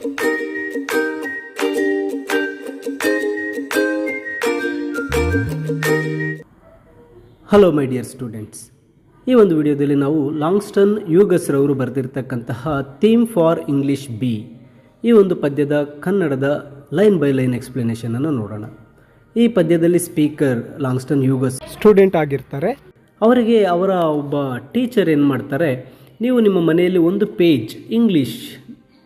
Hello my dear students, ಈ ಒಂದು ವಿಡಿಯೋದಲ್ಲಿ ನಾವು ಲಾಂಗ್ಸ್ಟನ್ ಯೂಗಸ್ರವರು ಬರೆದಿರ್ತಕ್ಕಂತಹ ಥೀಮ್ ಫಾರ್ ಇಂಗ್ಲಿಷ್ ಬಿ ಈ ಒಂದು ಪದ್ಯದ ಕನ್ನಡದ ಲೈನ್ ಬೈ ಲೈನ್ ಎಕ್ಸ್ಪ್ಲನೇಷನನ್ನು ನೋಡೋಣ. ಈ ಪದ್ಯದಲ್ಲಿ ಸ್ಪೀಕರ್ ಲಾಂಗ್ಸ್ಟನ್ ಯೂಗಸ್ ಸ್ಟೂಡೆಂಟ್ ಆಗಿರ್ತಾರೆ. ಅವರಿಗೆ ಅವರ ಒಬ್ಬ ಟೀಚರ್ ಏನು ಮಾಡ್ತಾರೆ, ನೀವು ನಿಮ್ಮ ಮನೆಯಲ್ಲಿ ಒಂದು ಪೇಜ್ ಇಂಗ್ಲೀಷ್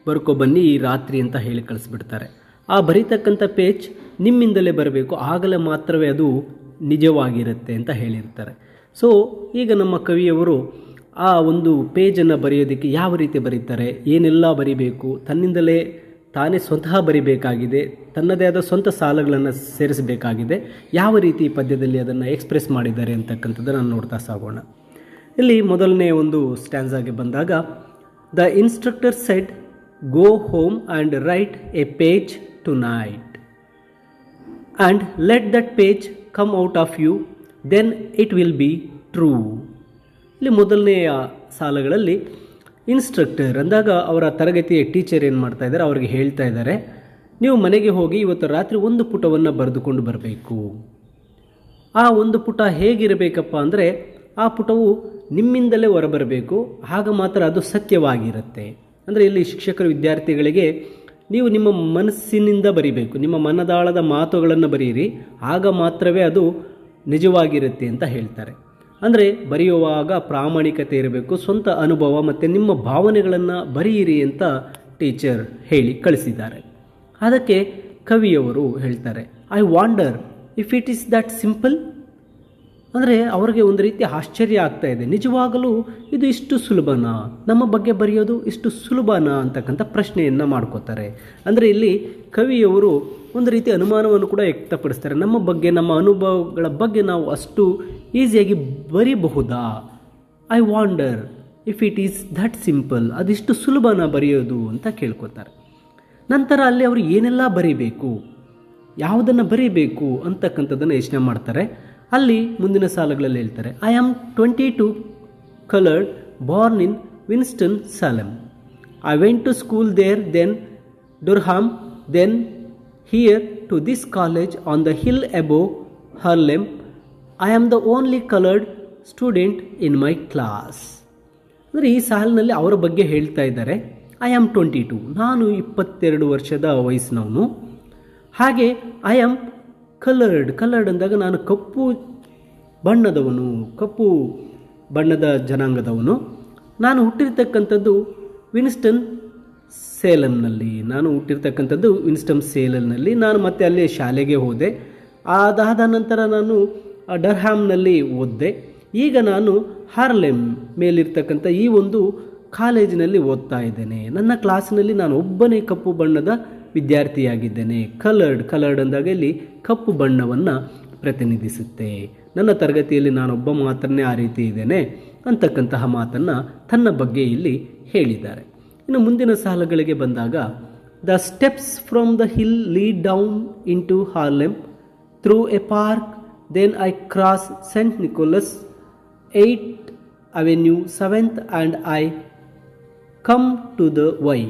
ಬರ್ಕೊಬನ್ನಿ ಈ ರಾತ್ರಿ ಅಂತ ಹೇಳಿ ಕಳಿಸ್ಬಿಡ್ತಾರೆ. ಆ ಬರೀತಕ್ಕಂಥ ಪೇಜ್ ನಿಮ್ಮಿಂದಲೇ ಬರಬೇಕು, ಆಗಲೇ ಮಾತ್ರವೇ ಅದು ನಿಜವಾಗಿರುತ್ತೆ ಅಂತ ಹೇಳಿರ್ತಾರೆ. ಸೊ ಈಗ ನಮ್ಮ ಕವಿಯವರು ಆ ಒಂದು ಪೇಜನ್ನು ಬರೆಯೋದಕ್ಕೆ ಯಾವ ರೀತಿ ಬರೀತಾರೆ, ಏನೆಲ್ಲ ಬರಿಬೇಕು, ತನ್ನಿಂದಲೇ ತಾನೇ ಸ್ವತಃ ಬರಿಬೇಕಾಗಿದೆ, ತನ್ನದೇ ಆದ ಸ್ವಂತ ಸಾಲುಗಳನ್ನು ಸೇರಿಸಬೇಕಾಗಿದೆ, ಯಾವ ರೀತಿ ಪದ್ಯದಲ್ಲಿ ಅದನ್ನು ಎಕ್ಸ್ಪ್ರೆಸ್ ಮಾಡಿದ್ದಾರೆ ಅಂತಕ್ಕಂಥದ್ದನ್ನು ನೋಡ್ತಾ ಸಾಗೋಣ. ಇಲ್ಲಿ ಮೊದಲನೇ ಒಂದು ಸ್ಟ್ಯಾನ್ಸಾಗೆ ಬಂದಾಗ, the instructor said go home and write a page tonight and let that page come out of you, then it will be true. ಇಲ್ಲಿ ಮೊದಲನೆಯ ಸಾಲುಗಳಲ್ಲಿ ಇನ್ಸ್ಟ್ರಕ್ಟರ್ ಅಂದಾಗ ಅವರ ತರಗತಿಯ ಟೀಚರ್ ಏನು ಮಾಡ್ತಾ ಇದ್ದಾರೆ, ಅವರಿಗೆ ಹೇಳ್ತಾ ಇದ್ದಾರೆ, ನೀವು ಮನೆಗೆ ಹೋಗಿ ಇವತ್ತು ರಾತ್ರಿ ಒಂದು ಪುಟವನ್ನು ಬರೆದುಕೊಂಡು ಬರಬೇಕು. ಆ ಒಂದು ಪುಟ ಹೇಗಿರಬೇಕಪ್ಪ ಅಂದರೆ, ಆ ಪುಟವು ನಿಮ್ಮಿಂದಲೇ ಹೊರಬರಬೇಕು, ಆಗ ಮಾತ್ರ ಅದು ಸತ್ಯವಾಗಿರುತ್ತೆ. ಅಂದರೆ ಇಲ್ಲಿ ಶಿಕ್ಷಕರು ವಿದ್ಯಾರ್ಥಿಗಳಿಗೆ ನೀವು ನಿಮ್ಮ ಮನಸ್ಸಿನಿಂದ ಬರೀಬೇಕು, ನಿಮ್ಮ ಮನದಾಳದ ಮಾತುಗಳನ್ನು ಬರೆಯಿರಿ, ಆಗ ಮಾತ್ರವೇ ಅದು ನಿಜವಾಗಿರುತ್ತೆ ಅಂತ ಹೇಳ್ತಾರೆ. ಅಂದರೆ ಬರೆಯುವಾಗ ಪ್ರಾಮಾಣಿಕತೆ ಇರಬೇಕು, ಸ್ವಂತ ಅನುಭವ ಮತ್ತು ನಿಮ್ಮ ಭಾವನೆಗಳನ್ನು ಬರೆಯಿರಿ ಅಂತ ಟೀಚರ್ ಹೇಳಿ ಕಳಿಸಿದ್ದಾರೆ. ಅದಕ್ಕೆ ಕವಿಯವರು ಹೇಳ್ತಾರೆ, I wonder if it is that simple. ಅಂದರೆ ಅವರಿಗೆ ಒಂದು ರೀತಿ ಆಶ್ಚರ್ಯ ಆಗ್ತಾ ಇದೆ, ನಿಜವಾಗಲೂ ಇದು ಇಷ್ಟು ಸುಲಭನಾ, ನಮ್ಮ ಬಗ್ಗೆ ಬರೆಯೋದು ಇಷ್ಟು ಸುಲಭನಾ ಅಂತಕ್ಕಂಥ ಪ್ರಶ್ನೆಯನ್ನು ಮಾಡ್ಕೋತಾರೆ. ಅಂದರೆ ಇಲ್ಲಿ ಕವಿಯವರು ಒಂದು ರೀತಿ ಅನುಮಾನವನ್ನು ಕೂಡ ವ್ಯಕ್ತಪಡಿಸ್ತಾರೆ, ನಮ್ಮ ಬಗ್ಗೆ, ನಮ್ಮ ಅನುಭವಗಳ ಬಗ್ಗೆ ನಾವು ಅಷ್ಟು ಈಸಿಯಾಗಿ ಬರೀಬಹುದಾ. I wonder if it is that simple, ಅದಿಷ್ಟು ಸುಲಭನಾ ಬರೆಯೋದು ಅಂತ ಕೇಳ್ಕೊತಾರೆ. ನಂತರ ಅಲ್ಲಿ ಅವರು ಏನೆಲ್ಲ ಬರೀಬೇಕು, ಯಾವುದನ್ನು ಬರೀಬೇಕು ಅಂತಕ್ಕಂಥದ್ದನ್ನು ಯೋಚನೆ ಮಾಡ್ತಾರೆ. ಅಲ್ಲಿ ಮುಂದಿನ ಸಾಲುಗಳಲ್ಲಿ ಹೇಳ್ತಾರೆ, I am 22 coloured born in Winston Salem. I went to school there, then Durham, then here to this college on the hill above Harlem. I am the only coloured student in my class. ಅಂದರೆ ಈ ಸಾಲಿನಲ್ಲಿ ಅವರ ಬಗ್ಗೆ ಹೇಳ್ತಾ ಇದ್ದಾರೆ. I am 22, ನಾನು 22 ವರ್ಷದ ವಯಸ್ಸಿನವನು. ಹಾಗೆ ಐ ಆಮ್ ಕಲರ್ಡ್ ಅಂದಾಗ ನಾನು ಕಪ್ಪು ಬಣ್ಣದವನು, ಕಪ್ಪು ಬಣ್ಣದ ಜನಾಂಗದವನು. ನಾನು ಹುಟ್ಟಿರ್ತಕ್ಕಂಥದ್ದು ವಿನ್ಸ್ಟನ್ ಸೇಲಮ್ನಲ್ಲಿ. ನಾನು ಮತ್ತೆ ಅಲ್ಲಿ ಶಾಲೆಗೆ ಹೋದೆ. ಅದಾದ ನಂತರ ನಾನು ಡರ್ಹಾಮ್ನಲ್ಲಿ ಓದಿದೆ. ಈಗ ನಾನು ಹಾರ್ಲೆಮ್ ಮೇಲಿರ್ತಕ್ಕಂಥ ಈ ಒಂದು ಕಾಲೇಜಿನಲ್ಲಿ ಓದ್ತಾ ಇದ್ದೇನೆ. ನನ್ನ ಕ್ಲಾಸಿನಲ್ಲಿ ನಾನು ಒಬ್ಬನೇ ಕಪ್ಪು ಬಣ್ಣದ ವಿದ್ಯಾರ್ಥಿಯಾಗಿದ್ದೇನೆ. ಕಲರ್ಡ್ ಅಂದಾಗ ಇಲ್ಲಿ ಕಪ್ಪು ಬಣ್ಣವನ್ನು ಪ್ರತಿನಿಧಿಸುತ್ತೆ. ನನ್ನ ತರಗತಿಯಲ್ಲಿ ನಾನೊಬ್ಬ ಮಾತ್ರನೇ ಆ ರೀತಿ ಇದ್ದೇನೆ ಅಂತಕ್ಕಂತಹ ಮಾತನ್ನು ತನ್ನ ಬಗ್ಗೆ ಇಲ್ಲಿ ಹೇಳಿದ್ದಾರೆ. ಇನ್ನು ಮುಂದಿನ ಸಾಲುಗಳಿಗೆ ಬಂದಾಗ, the steps from the hill lead down into Harlem through a park, then I cross Saint Nicholas 8th Avenue 7th and I come to the Y,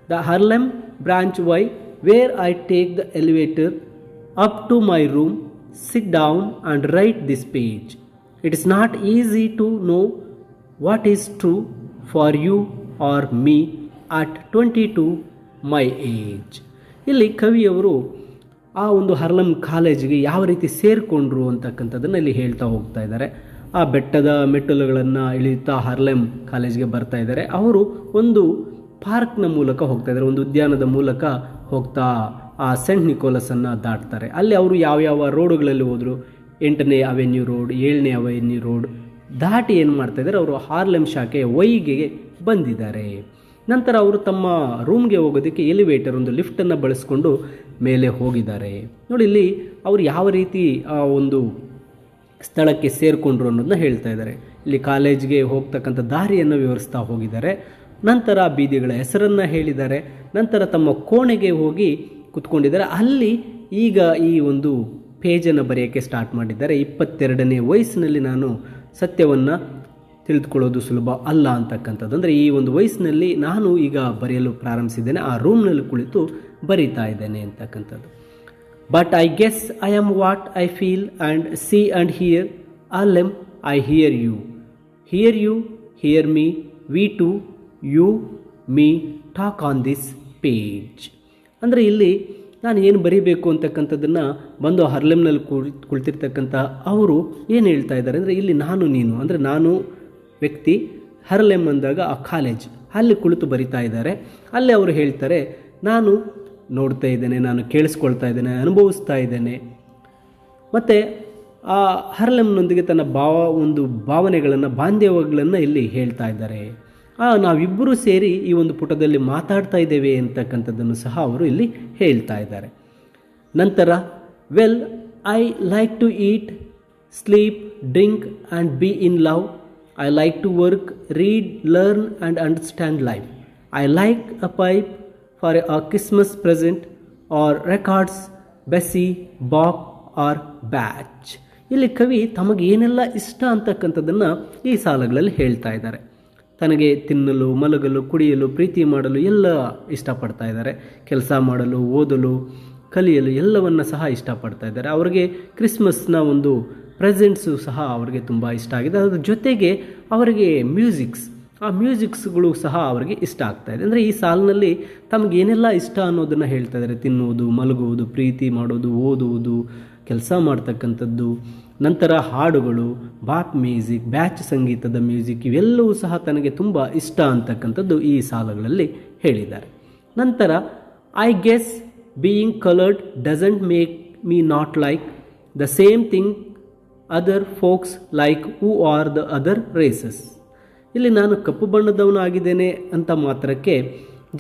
the Harlem branch Y, where I take the elevator up to my room, sit down and write this page. It is not easy to know what is true for you or me at 22 my age. ಇಲ್ಲಿ ಕವಿಯವರು ಆ ಒಂದು Harlem ಕಾಲೇಜಿಗೆ ಯಾವ ರೀತಿ ಸೇರಿಕೊಂಡ್ರು ಅಂತಕ್ಕಂಥದ್ದನ್ನು ಇಲ್ಲಿ ಹೇಳ್ತಾ ಹೋಗ್ತಾ ಇದ್ದಾರೆ. ಆ ಬೆಟ್ಟದ ಮೆಟ್ಟಲುಗಳನ್ನು ಇಳಿಯುತ್ತಾ ಹಾರ್ಲೆಮ್ ಕಾಲೇಜಿಗೆ ಬರ್ತಾ ಇದ್ದಾರೆ. ಅವರು ಒಂದು ಪಾರ್ಕ್ನ ಮೂಲಕ ಹೋಗ್ತಾ ಇದ್ದಾರೆ, ಒಂದು ಉದ್ಯಾನದ ಮೂಲಕ ಹೋಗ್ತಾ ಆ ಸೆಂಟ್ ನಿಕೋಲಸನ್ನು ದಾಟ್ತಾರೆ. ಅಲ್ಲಿ ಅವರು ಯಾವ್ಯಾವ ರೋಡುಗಳಲ್ಲಿ ಹೋದರು, 8ನೇ ಅವೆನ್ಯೂ ರೋಡ್, 7ನೇ ಅವೆನ್ಯೂ ರೋಡ್ ದಾಟಿ ಏನು ಮಾಡ್ತಾ ಇದ್ದಾರೆ, ಅವರು ಹಾರ್ಲೆಮ್ ಶಾಖೆಯ ವೈಗೆ ಬಂದಿದ್ದಾರೆ. ನಂತರ ಅವರು ತಮ್ಮ ರೂಮ್ಗೆ ಹೋಗೋದಕ್ಕೆ ಎಲಿವೇಟರ್, ಒಂದು ಲಿಫ್ಟನ್ನು ಬಳಸ್ಕೊಂಡು ಮೇಲೆ ಹೋಗಿದ್ದಾರೆ. ನೋಡಿ ಇಲ್ಲಿ ಅವರು ಯಾವ ರೀತಿ ಆ ಒಂದು ಸ್ಥಳಕ್ಕೆ ಸೇರಿಕೊಂಡ್ರು ಅನ್ನೋದನ್ನ ಹೇಳ್ತಾ ಇದ್ದಾರೆ. ಇಲ್ಲಿ ಕಾಲೇಜ್ಗೆ ಹೋಗ್ತಕ್ಕಂಥ ದಾರಿಯನ್ನು ವಿವರಿಸ್ತಾ ಹೋಗಿದ್ದಾರೆ. ನಂತರ ಬೀದಿಗಳ ಹೆಸರನ್ನು ಹೇಳಿದ್ದಾರೆ. ನಂತರ ತಮ್ಮ ಕೋಣೆಗೆ ಹೋಗಿ ಕುತ್ಕೊಂಡಿದ್ದಾರೆ. ಅಲ್ಲಿ ಈಗ ಈ ಒಂದು ಪೇಜನ್ನು ಬರೆಯೋಕ್ಕೆ ಸ್ಟಾರ್ಟ್ ಮಾಡಿದ್ದಾರೆ. 22ನೇ ವಯಸ್ಸಿನಲ್ಲಿ ನಾನು ಸತ್ಯವನ್ನು ತಿಳಿದುಕೊಳ್ಳೋದು ಸುಲಭ ಅಲ್ಲ ಅಂತಕ್ಕಂಥದ್ದು. ಅಂದರೆ ಈ ಒಂದು ವಯಸ್ಸಿನಲ್ಲಿ ನಾನು ಈಗ ಬರೆಯಲು ಪ್ರಾರಂಭಿಸಿದ್ದೇನೆ, ಆ ರೂಮ್ನಲ್ಲಿ ಕುಳಿತು ಬರಿತಾ ಇದ್ದೇನೆ ಅಂತಕ್ಕಂಥದ್ದು. But I guess I am what I feel and see and hear all I hear you hear me we two you me talk on this page. ಅಂದರೆ ಇಲ್ಲಿ ನಾನು ಏನು ಬರೀಬೇಕು ಅಂತಕ್ಕಂಥದ್ದನ್ನು ಬಂದು ಹರ್ಲೆಮ್ನಲ್ಲಿ ಕುಳಿತಿರ್ತಕ್ಕಂಥ ಅವರು ಏನು ಹೇಳ್ತಾ ಇದ್ದಾರೆ ಅಂದರೆ, ಇಲ್ಲಿ ನಾನು ನೀನು ಅಂದರೆ ನಾನು ವ್ಯಕ್ತಿ, ಹರ್ಲೆಮ್ ಅಂದಾಗ ಆ ಕಾಲೇಜ್, ಅಲ್ಲಿ ಕುಳಿತು ಬರಿತಾ ಇದ್ದಾರೆ. ಅಲ್ಲಿ ಅವರು ಹೇಳ್ತಾರೆ, ನಾನು ನೋಡ್ತಾ ಇದ್ದೇನೆ, ನಾನು ಕೇಳಿಸ್ಕೊಳ್ತಾ ಇದ್ದೇನೆ, ಅನುಭವಿಸ್ತಾ ಇದ್ದೇನೆ. ಮತ್ತು ಆ ಹರ್ಲೆಮ್ನೊಂದಿಗೆ ತನ್ನ ಭಾವನೆಗಳನ್ನು ಬಾಂಧವ್ಯಗಳನ್ನು ಇಲ್ಲಿ ಹೇಳ್ತಾ ಇದ್ದಾರೆ. ನಾವಿಬ್ಬರೂ ಸೇರಿ ಈ ಒಂದು ಪುಟದಲ್ಲಿ ಮಾತಾಡ್ತಾ ಇದ್ದೇವೆ ಅಂತಕ್ಕಂಥದ್ದನ್ನು ಸಹ ಅವರು ಇಲ್ಲಿ ಹೇಳ್ತಾ ಇದ್ದಾರೆ. ನಂತರ well I like to eat, sleep, drink and be in love. I like to work, read, learn and understand life. I like a pipe for a Christmas present or records, Bessie, bop or Bach. ಇಲ್ಲಿ ಕವಿ ತಮಗೆ ಏನೆಲ್ಲ ಇಷ್ಟ ಅಂತಕ್ಕಂಥದ್ದನ್ನು ಈ ಸಾಲುಗಳಲ್ಲಿ ಹೇಳ್ತಾ ಇದ್ದಾರೆ. ತನಗೆ ತಿನ್ನಲು, ಮಲಗಲು, ಕುಡಿಯಲು, ಪ್ರೀತಿ ಮಾಡಲು ಎಲ್ಲ ಇಷ್ಟಪಡ್ತಾ ಇದ್ದಾರೆ. ಕೆಲಸ ಮಾಡಲು, ಓದಲು, ಕಲಿಯಲು ಎಲ್ಲವನ್ನು ಸಹ ಇಷ್ಟಪಡ್ತಾ ಇದ್ದಾರೆ. ಅವರಿಗೆ ಕ್ರಿಸ್ಮಸ್ನ ಒಂದು ಪ್ರೆಸೆಂಟ್ಸು ಸಹ ಅವರಿಗೆ ತುಂಬ ಇಷ್ಟ ಆಗಿದೆ. ಅದರ ಜೊತೆಗೆ ಅವರಿಗೆ ಆ ಮ್ಯೂಸಿಕ್ಸ್ಗಳು ಸಹ ಅವರಿಗೆ ಇಷ್ಟ ಆಗ್ತಾ ಇದೆ. ಅಂದರೆ ಈ ಸಾಲಿನಲ್ಲಿ ತಮಗೇನೆಲ್ಲ ಇಷ್ಟ ಅನ್ನೋದನ್ನು ಹೇಳ್ತಾ ಇದ್ದಾರೆ. ತಿನ್ನುವುದು, ಮಲಗುವುದು, ಪ್ರೀತಿ ಮಾಡೋದು, ಓದುವುದು, ಕೆಲಸ ಮಾಡ್ತಕ್ಕಂಥದ್ದು, ನಂತರ ಹಾಡುಗಳು, ಬಾಪ್ ಮ್ಯೂಸಿಕ್, ಬ್ಯಾಚ್ ಸಂಗೀತದ ಮ್ಯೂಸಿಕ್, ಇವೆಲ್ಲವೂ ಸಹ ತನಗೆ ತುಂಬ ಇಷ್ಟ ಅಂತಕ್ಕಂಥದ್ದು ಈ ಸಾಲುಗಳಲ್ಲಿ ಹೇಳಿದ್ದಾರೆ. ನಂತರ I guess being coloured doesn't make me not like the same thing other forks like who are the other races. ಇಲ್ಲಿ ನಾನು ಕಪ್ಪು ಬಣ್ಣದವನಾಗಿದ್ದೇನೆ ಅಂತ ಮಾತ್ರಕ್ಕೆ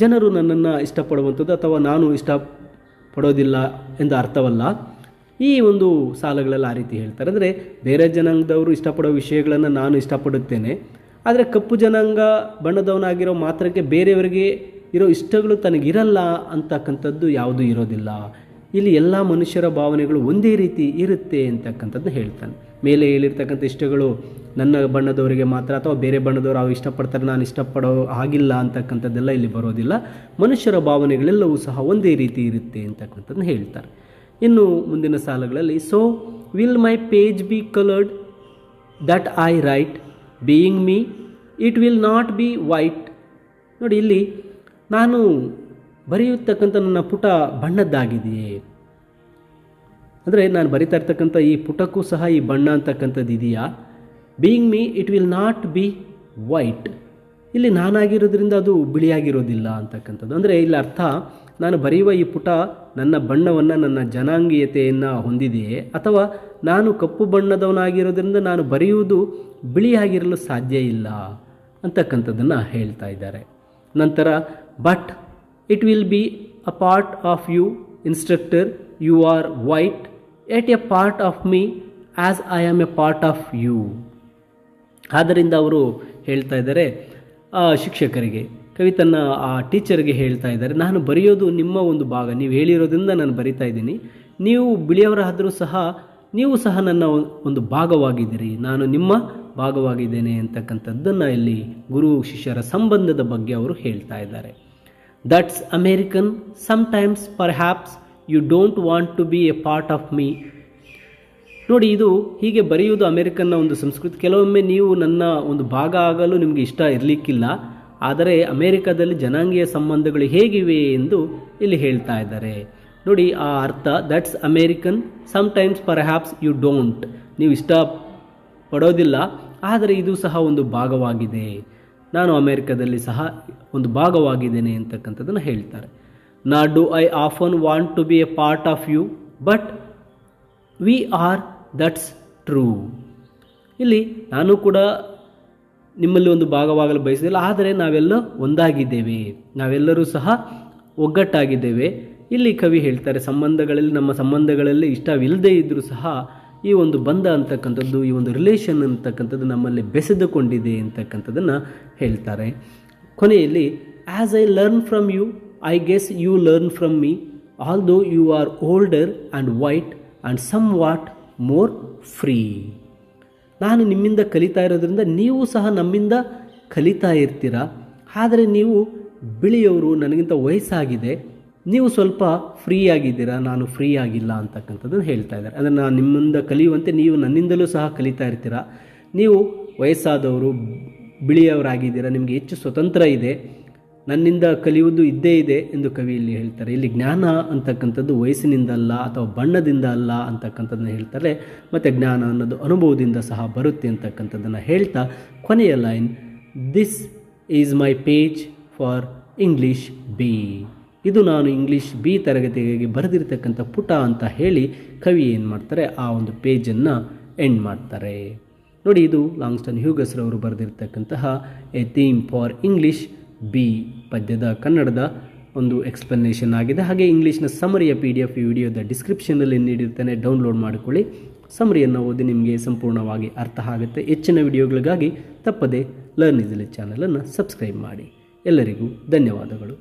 ಜನರು ನನ್ನನ್ನು ಇಷ್ಟಪಡುವಂಥದ್ದು ಅಥವಾ ನಾನು ಇಷ್ಟಪಡೋದಿಲ್ಲ ಎಂದು ಅರ್ಥವಲ್ಲ. ಈ ಒಂದು ಸಾಲುಗಳಲ್ಲಿ ಆ ರೀತಿ ಹೇಳ್ತಾರೆ. ಅಂದರೆ ಬೇರೆ ಜನಾಂಗದವರು ಇಷ್ಟಪಡೋ ವಿಷಯಗಳನ್ನು ನಾನು ಇಷ್ಟಪಡುತ್ತೇನೆ, ಆದರೆ ಕಪ್ಪು ಜನಾಂಗ ಬಣ್ಣದವನಾಗಿರೋ ಮಾತ್ರಕ್ಕೆ ಬೇರೆಯವರಿಗೆ ಇರೋ ಇಷ್ಟಗಳು ತನಗಿರಲ್ಲ ಅಂತಕ್ಕಂಥದ್ದು ಯಾವುದೂ ಇರೋದಿಲ್ಲ. ಇಲ್ಲಿ ಎಲ್ಲ ಮನುಷ್ಯರ ಭಾವನೆಗಳು ಒಂದೇ ರೀತಿ ಇರುತ್ತೆ ಅಂತಕ್ಕಂಥದ್ದು ಹೇಳ್ತಾನೆ. ಮೇಲೆ ಹೇಳಿರ್ತಕ್ಕಂಥ ಇಷ್ಟಗಳು ನನ್ನ ಬಣ್ಣದವರಿಗೆ ಮಾತ್ರ ಅಥವಾ ಬೇರೆ ಬಣ್ಣದವರು ಅವು ಇಷ್ಟಪಡ್ತಾರೆ, ನಾನು ಇಷ್ಟಪಡೋ ಆಗಿಲ್ಲ ಅಂತಕ್ಕಂಥದ್ದೆಲ್ಲ ಇಲ್ಲಿ ಬರೋದಿಲ್ಲ. ಮನುಷ್ಯರ ಭಾವನೆಗಳೆಲ್ಲವೂ ಸಹ ಒಂದೇ ರೀತಿ ಇರುತ್ತೆ ಅಂತಕ್ಕಂಥದ್ದನ್ನು ಹೇಳ್ತಾರೆ. ಇನ್ನು ಮುಂದಿನ ಸಾಲುಗಳಲ್ಲಿ so will my page B coloured that I right being me it will not be white. ನೋಡಿ, ಇಲ್ಲಿ ನಾನು ಬರೆಯುತ್ತಕ್ಕಂಥ ನನ್ನ ಪುಟ ಬಣ್ಣದ್ದಾಗಿದೆಯೇ, ಅಂದರೆ ನಾನು ಬರಿತಾ ಇರ್ತಕ್ಕಂಥ ಈ ಪುಟಕ್ಕೂ ಸಹ ಈ ಬಣ್ಣ ಅಂತಕ್ಕಂಥದ್ದು ಇದೆಯಾ. Being me it will not be white, ಇಲ್ಲಿ ನಾನಾಗಿರೋದ್ರಿಂದ ಅದು ಬಿಳಿಯಾಗಿರೋದಿಲ್ಲ ಅಂತಕ್ಕಂಥದ್ದು. ಅಂದರೆ ಇಲ್ಲಿ ಅರ್ಥ, ನಾನು ಬರೆಯುವ ಈ ಪುಟ ನನ್ನ ಬಣ್ಣವನ್ನು, ನನ್ನ ಜನಾಂಗೀಯತೆಯನ್ನು ಹೊಂದಿದೆಯೇ, ಅಥವಾ ನಾನು ಕಪ್ಪು ಬಣ್ಣದವನಾಗಿರೋದ್ರಿಂದ ನಾನು ಬರೆಯುವುದು ಬಿಳಿಯಾಗಿರಲು ಸಾಧ್ಯ ಇಲ್ಲ ಅಂತಕ್ಕಂಥದ್ದನ್ನು ಹೇಳ್ತಾ ಇದ್ದಾರೆ. ನಂತರ but it will be a part of you instructor, you are white yet a part of me as I am a part of you. ಆದ್ದರಿಂದ ಅವರು ಹೇಳ್ತಾ ಇದ್ದಾರೆ ಶಿಕ್ಷಕರಿಗೆ, ಕವಿ ತನ್ನ ಆ ಟೀಚರ್ಗೆ ಹೇಳ್ತಾ ಇದ್ದಾರೆ, ನಾನು ಬರೆಯೋದು ನಿಮ್ಮ ಒಂದು ಭಾಗ, ನೀವು ಹೇಳಿರೋದ್ರಿಂದ ನಾನು ಬರಿತಾ ಇದ್ದೀನಿ. ನೀವು ಬಿಳಿಯವರಾದರೂ ಸಹ ನೀವು ಸಹ ನನ್ನ ಒಂದು ಭಾಗವಾಗಿದ್ದೀರಿ, ನಾನು ನಿಮ್ಮ ಭಾಗವಾಗಿದ್ದೇನೆ ಅಂತಕ್ಕಂಥದ್ದನ್ನು ಇಲ್ಲಿ ಗುರು ಶಿಷ್ಯರ ಸಂಬಂಧದ ಬಗ್ಗೆ ಅವರು ಹೇಳ್ತಾ ಇದ್ದಾರೆ. That's American, sometimes perhaps you don't want to be a part of me. ನೋಡಿ, ಇದು ಹೀಗೆ ಬರೆಯುವುದು ಅಮೇರಿಕನ್ನ ಒಂದು ಸಂಸ್ಕೃತಿ. ಕೆಲವೊಮ್ಮೆ ನೀವು ನನ್ನ ಒಂದು ಭಾಗ ಆಗಲು ನಿಮಗೆ ಇಷ್ಟ ಇರಲಿಕ್ಕಿಲ್ಲ, ಆದರೆ ಅಮೇರಿಕಾದಲ್ಲಿ ಜನಾಂಗೀಯ ಸಂಬಂಧಗಳು ಹೇಗಿವೆ ಎಂದು ಇಲ್ಲಿ ಹೇಳ್ತಾ ಇದ್ದಾರೆ. ನೋಡಿ ಆ ಅರ್ಥ, that's American, sometimes perhaps you don't, ನೀವು ಇಷ್ಟ ಪಡೋದಿಲ್ಲ, ಆದರೆ ಇದು ಸಹ ಒಂದು ಭಾಗವಾಗಿದೆ, ನಾನು ಅಮೇರಿಕಾದಲ್ಲಿ ಸಹ ಒಂದು ಭಾಗವಾಗಿದ್ದೇನೆ ಅಂತಕ್ಕಂಥದ್ದನ್ನು ಹೇಳ್ತಾರೆ. No do I often want to be a part of you but we are, that's true. ಇಲ್ಲಿ ನಾನು ಕೂಡ ನಿಮ್ಮಲ್ಲಿ ಒಂದು ಭಾಗವಾಗಲು ಬಯಸಿಲ್ಲ, ಆದರೆ ನಾವೆಲ್ಲ ಒಂದಾಗಿದ್ದೇವೆ, ನಾವೆಲ್ಲರೂ ಸಹ ಒಗ್ಗಟ್ಟಾಗಿದ್ದೇವೆ. ಇಲ್ಲಿ ಕವಿ ಹೇಳ್ತಾರೆ, ಸಂಬಂಧಗಳಲ್ಲಿ, ನಮ್ಮ ಸಂಬಂಧಗಳಲ್ಲಿ ಇಷ್ಟವಿಲ್ಲದೆ ಇದ್ದರೂ ಸಹ ಈ ಒಂದು ಬಂಧ ಅಂತಕ್ಕಂಥದ್ದು, ಈ ಒಂದು ರಿಲೇಷನ್ ಅಂತಕ್ಕಂಥದ್ದು ನಮ್ಮಲ್ಲಿ ಬೆಸೆದುಕೊಂಡಿದೆ ಅಂತಕ್ಕಂಥದ್ದನ್ನು ಹೇಳ್ತಾರೆ. ಕೊನೆಯಲ್ಲಿ as I learn from you I guess you learn from me, although you are older and white and somewhat more free. ನಾನು ನಿಮ್ಮಿಂದ ಕಲಿತಾ ಇರೋದ್ರಿಂದ ನೀವು ಸಹ ನಮ್ಮಿಂದ ಕಲಿತಾ ಇರ್ತೀರ. ಆದರೆ ನೀವು ಬಿಳಿಯವರು, ನನಗಿಂತ ವಯಸ್ಸಾಗಿದೆ, ನೀವು ಸ್ವಲ್ಪ ಫ್ರೀ ಆಗಿದ್ದೀರಾ, ನಾನು ಫ್ರೀ ಆಗಿಲ್ಲ ಅಂತಕ್ಕಂಥದ್ದನ್ನು ಹೇಳ್ತಾ ಇದ್ದಾರೆ. ಅದನ್ನು ನಾನು ನಿಮ್ಮಿಂದ ಕಲಿಯುವಂತೆ ನೀವು ನನ್ನಿಂದಲೂ ಸಹ ಕಲಿತಾ ಇರ್ತೀರ. ನೀವು ವಯಸ್ಸಾದವರು, ಬಿಳಿಯವರಾಗಿದ್ದೀರಾ, ನಿಮಗೆ ಹೆಚ್ಚು ಸ್ವತಂತ್ರ ಇದೆ, ನನ್ನಿಂದ ಕಲಿಯುವುದು ಇದ್ದೇ ಇದೆ ಎಂದು ಕವಿ ಇಲ್ಲಿ ಹೇಳ್ತಾರೆ. ಇಲ್ಲಿ ಜ್ಞಾನ ಅಂತಕ್ಕಂಥದ್ದು ವಯಸ್ಸಿನಿಂದ ಅಲ್ಲ ಅಥವಾ ಬಣ್ಣದಿಂದ ಅಲ್ಲ ಅಂತಕ್ಕಂಥದ್ದನ್ನು ಹೇಳ್ತಾರೆ. ಮತ್ತು ಜ್ಞಾನ ಅನ್ನೋದು ಅನುಭವದಿಂದ ಸಹ ಬರುತ್ತೆ ಅಂತಕ್ಕಂಥದ್ದನ್ನು ಹೇಳ್ತಾ ಕೊನೆಯ line, this is my page for English B, ಇದು ನಾನು ಇಂಗ್ಲೀಷ್ ಬಿ ತರಗತಿಗೆ ಬರೆದಿರ್ತಕ್ಕಂಥ ಪುಟ ಅಂತ ಹೇಳಿ ಕವಿ ಏನು ಮಾಡ್ತಾರೆ, ಆ ಒಂದು ಪೇಜನ್ನು ಎಂಡ್ ಮಾಡ್ತಾರೆ. ನೋಡಿ, ಇದು ಲಾಂಗ್ಸ್ಟನ್ ಹ್ಯೂಗಸ್ರವರು ಬರೆದಿರ್ತಕ್ಕಂತಹ a theme for English B ಪದ್ಯದ ಕನ್ನಡದ ಒಂದು ಎಕ್ಸ್ಪ್ಲನೇಷನ್ ಆಗಿದೆ. ಹಾಗೆ ಇಂಗ್ಲೀಷ್ನ ಸಮರಿಯ PDF ಈ ವಿಡಿಯೋದ ಡಿಸ್ಕ್ರಿಪ್ಷನಲ್ಲಿ ನೀಡಿರ್ತೇನೆ, ಡೌನ್ಲೋಡ್ ಮಾಡಿಕೊಳ್ಳಿ. ಸಮರಿಯನ್ನು ಓದಿ ನಿಮಗೆ ಸಂಪೂರ್ಣವಾಗಿ ಅರ್ಥ ಆಗುತ್ತೆ. ಹೆಚ್ಚಿನ ವಿಡಿಯೋಗಳಿಗಾಗಿ ತಪ್ಪದೆ ಲರ್ನ್ ಈಸಿಲಿ ಚಾನಲನ್ನು ಸಬ್ಸ್ಕ್ರೈಬ್ ಮಾಡಿ. ಎಲ್ಲರಿಗೂ ಧನ್ಯವಾದಗಳು.